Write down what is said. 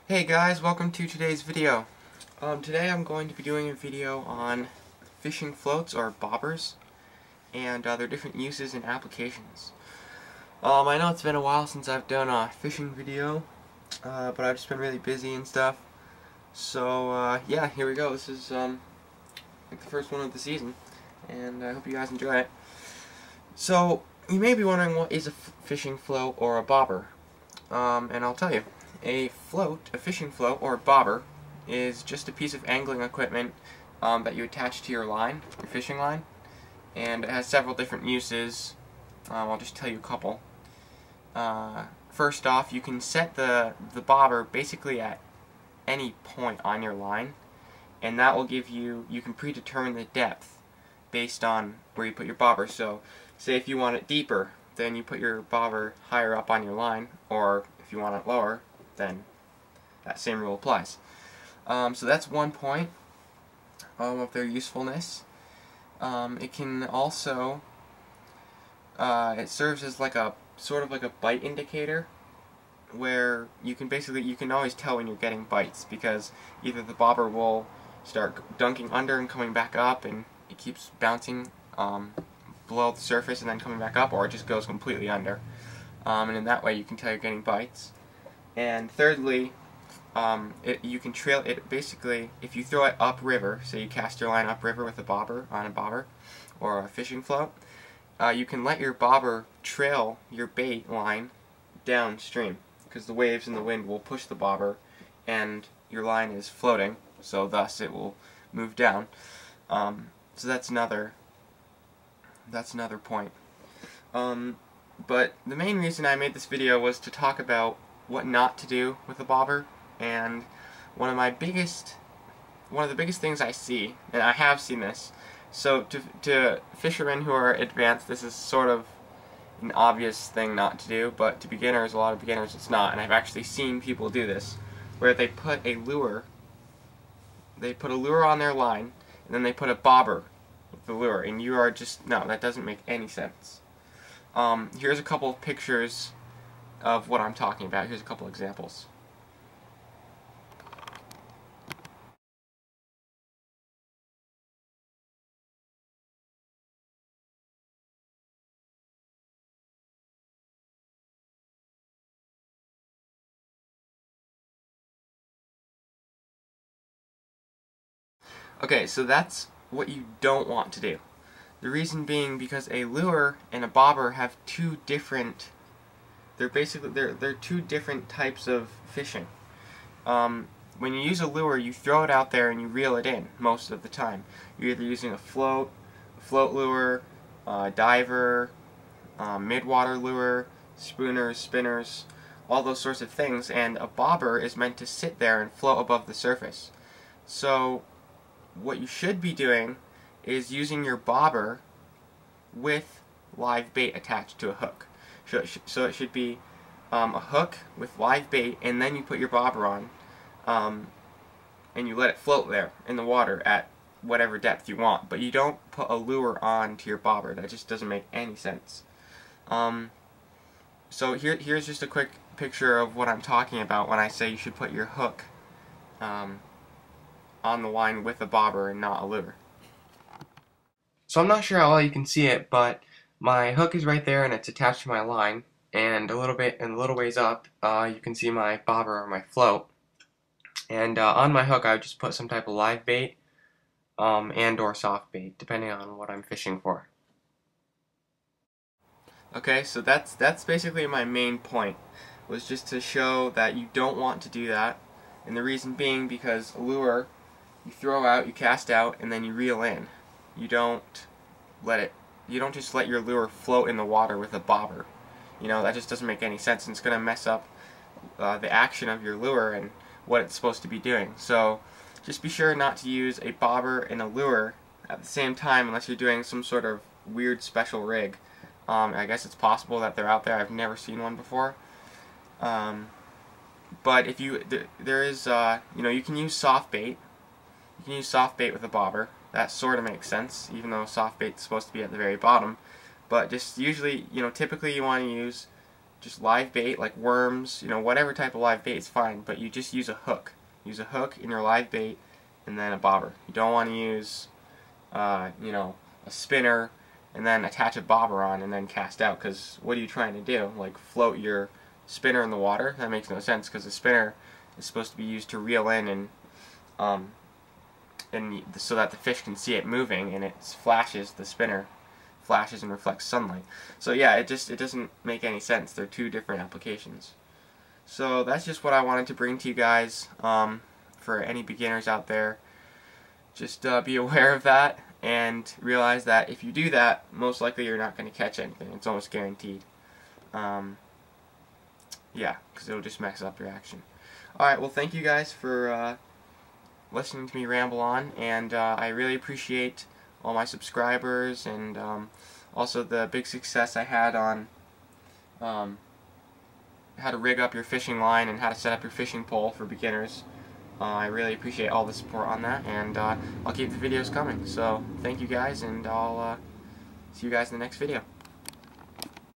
Hey guys, welcome to today's video. Today I'm going to be doing a video on fishing floats or bobbers and their different uses and applications. I know it's been a while since I've done a fishing video, but I've just been really busy and stuff. So yeah, here we go. This is like the first one of the season, and I hope you guys enjoy it. So you may be wondering, what is a fishing float or a bobber? And I'll tell you. A float, a fishing float, or a bobber, is just a piece of angling equipment that you attach to your line, your fishing line, and it has several different uses. I'll just tell you a couple. First off, you can set the bobber basically at any point on your line, and that will give you, you can predetermine the depth based on where you put your bobber. So, say if you want it deeper, then you put your bobber higher up on your line, or if you want it lower, then that same rule applies. So that's one point of their usefulness. It can also, it serves as like a sort of like a bite indicator, where you can basically, you can always tell when you're getting bites, because either the bobber will start dunking under and coming back up, and it keeps bouncing below the surface and then coming back up, or it just goes completely under. And in that way you can tell you're getting bites. And thirdly, you can trail it. Basically, if you throw it upriver, so you cast your line upriver with a bobber, on a bobber, or a fishing float, you can let your bobber trail your bait line downstream, because the waves and the wind will push the bobber, and your line is floating, so thus it will move down. So that's another point. But the main reason I made this video was to talk about what not to do with a bobber, and one of the biggest things I see, and I have seen this, so to fishermen who are advanced, this is sort of an obvious thing not to do, but to beginners, a lot of beginners, it's not, and I've actually seen people do this, where they put a lure on their line, and then they put a bobber with the lure, and you are just, no, that doesn't make any sense. Here's a couple of pictures of what I'm talking about. Here's a couple examples. Okay, so that's what you don't want to do. The reason being because a lure and a bobber have two different, they're two different types of fishing. When you use a lure, you throw it out there and you reel it in most of the time. You're either using a float lure, diver, midwater lure, spooners, spinners, all those sorts of things, and a bobber is meant to sit there and float above the surface. So what you should be doing is using your bobber with live bait attached to a hook. So it should be a hook with live bait, and then you put your bobber on, and you let it float there in the water at whatever depth you want. But you don't put a lure on to your bobber. That just doesn't make any sense. So here's just a quick picture of what I'm talking about when I say you should put your hook on the line with a bobber and not a lure. So I'm not sure how well you can see it, but my hook is right there and it's attached to my line, and a little ways up, you can see my bobber or my float. And on my hook, I would just put some type of live bait and or soft bait, depending on what I'm fishing for. Okay, so that's basically my main point, was just to show that you don't want to do that, and the reason being because a lure, you throw out, you cast out, and then you reel in. You don't just let your lure float in the water with a bobber. You know, that just doesn't make any sense, and it's going to mess up the action of your lure and what it's supposed to be doing. So just be sure not to use a bobber and a lure at the same time unless you're doing some sort of weird special rig. I guess it's possible that they're out there. I've never seen one before. But if you, there is, you know, you can use soft bait. You can use soft bait with a bobber. That sort of makes sense, even though soft bait is supposed to be at the very bottom. But just usually, you know, typically you want to use just live bait like worms, you know, whatever type of live bait is fine, but you just use a hook. Use a hook in your live bait and then a bobber. You don't want to use you know, a spinner and then attach a bobber on and then cast out, because what are you trying to do? Like float your spinner in the water? That makes no sense, because the spinner is supposed to be used to reel in and so that the fish can see it moving, and it flashes, the spinner flashes and reflects sunlight. So yeah, it doesn't make any sense. They're two different applications. So that's just what I wanted to bring to you guys. For any beginners out there, just be aware of that and realize that if you do that, most likely you're not going to catch anything. It's almost guaranteed. Yeah, because it'll just mess up your action. Alright, well, thank you guys for listening to me ramble on, and I really appreciate all my subscribers, and also the big success I had on how to rig up your fishing line and how to set up your fishing pole for beginners. I really appreciate all the support on that, and I'll keep the videos coming. So thank you guys, and I'll see you guys in the next video.